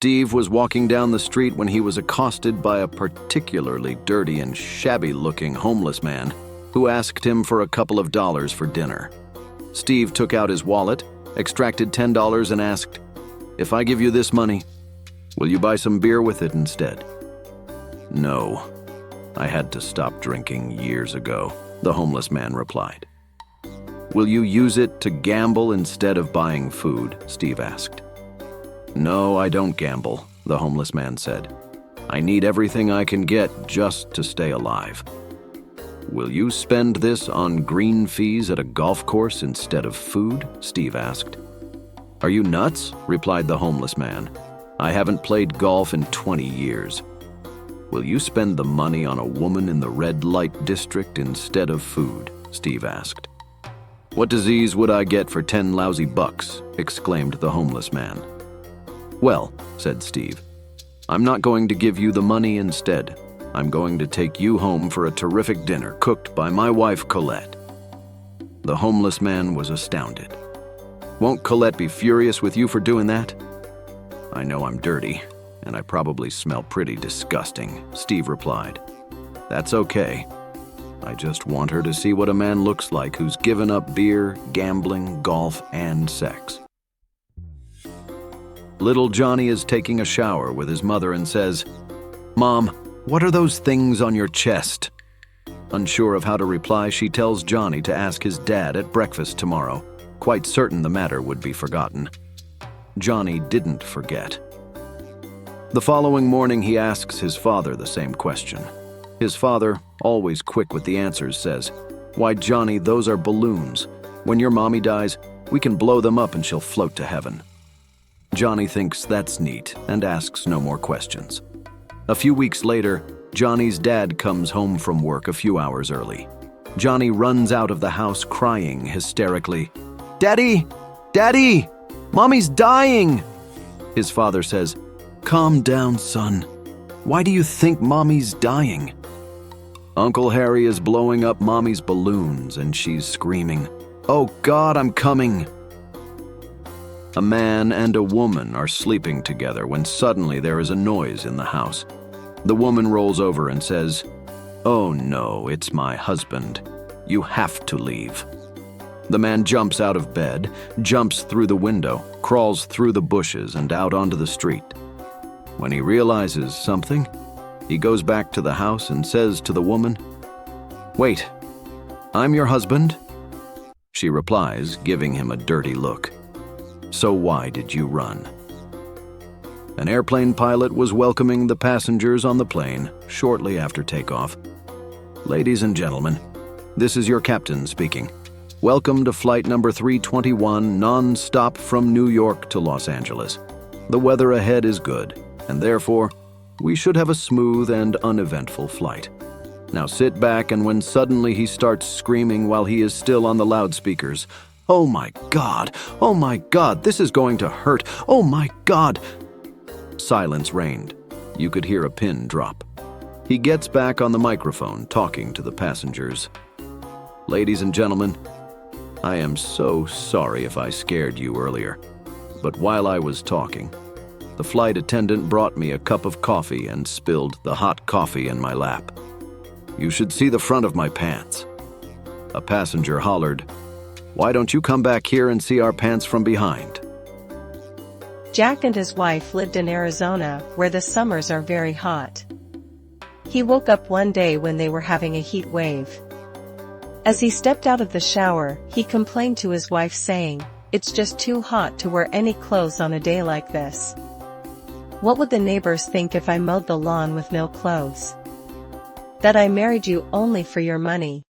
Steve was walking down the street when he was accosted by a particularly dirty and shabby-looking homeless man who asked him for a couple of dollars for dinner. Steve took out his wallet, extracted $10 and asked, "If I give you this money, will you buy some beer with it instead?" "No, I had to stop drinking years ago," the homeless man replied. "Will you use it to gamble instead of buying food?" Steve asked. "No, I don't gamble," the homeless man said. "I need everything I can get just to stay alive." "Will you spend this on green fees at a golf course instead of food?" Steve asked. "Are you nuts?" replied the homeless man. "I haven't played golf in 20 years. Will you spend the money on a woman in the red light district instead of food?" Steve asked. "What disease would I get for 10 lousy bucks?" exclaimed the homeless man. "Well," said Steve, "I'm not going to give you the money instead. I'm going to take you home for a terrific dinner cooked by my wife, Colette." The homeless man was astounded. "Won't Colette be furious with you for doing that?" "I know I'm dirty, and I probably smell pretty disgusting," Steve replied. "That's okay. I just want her to see what a man looks like who's given up beer, gambling, golf, and sex." Little Johnny is taking a shower with his mother and says, "Mom, what are those things on your chest?" Unsure of how to reply, she tells Johnny to ask his dad at breakfast tomorrow, quite certain the matter would be forgotten. Johnny didn't forget. The following morning, he asks his father the same question. His father, always quick with the answers, says, "Why, Johnny, those are balloons. When your mommy dies, we can blow them up and she'll float to heaven." Johnny thinks that's neat and asks no more questions. A few weeks later, Johnny's dad comes home from work a few hours early. Johnny runs out of the house crying hysterically, "Daddy! Daddy! Mommy's dying!" His father says, "Calm down, son. Why do you think Mommy's dying?" "Uncle Harry is blowing up Mommy's balloons and she's screaming, 'Oh God, I'm coming!'" A man and a woman are sleeping together when suddenly there is a noise in the house. The woman rolls over and says, "Oh no, it's my husband. You have to leave." The man jumps out of bed, jumps through the window, crawls through the bushes and out onto the street. When he realizes something, he goes back to the house and says to the woman, "Wait, I'm your husband?" She replies, giving him a dirty look. "So why did you run?" An airplane pilot was welcoming the passengers on the plane shortly after takeoff. "Ladies and gentlemen, this is your captain speaking. Welcome to flight number 321, non-stop from New York to Los Angeles. The weather ahead is good, and therefore, we should have a smooth and uneventful flight. Now sit back, and when suddenly he starts screaming while he is still on the loudspeakers, 'Oh my God! Oh my God! This is going to hurt! Oh my God!' Silence reigned. You could hear a pin drop. He gets back on the microphone, talking to the passengers. 'Ladies and gentlemen, I am so sorry if I scared you earlier, but while I was talking, the flight attendant brought me a cup of coffee and spilled the hot coffee in my lap. You should see the front of my pants.' A passenger hollered, 'Why don't you come back here and see our pants from behind?'" Jack and his wife lived in Arizona, where the summers are very hot. He woke up one day when they were having a heat wave. As he stepped out of the shower, he complained to his wife saying, "It's just too hot to wear any clothes on a day like this. What would the neighbors think if I mowed the lawn with no clothes? That I married you only for your money."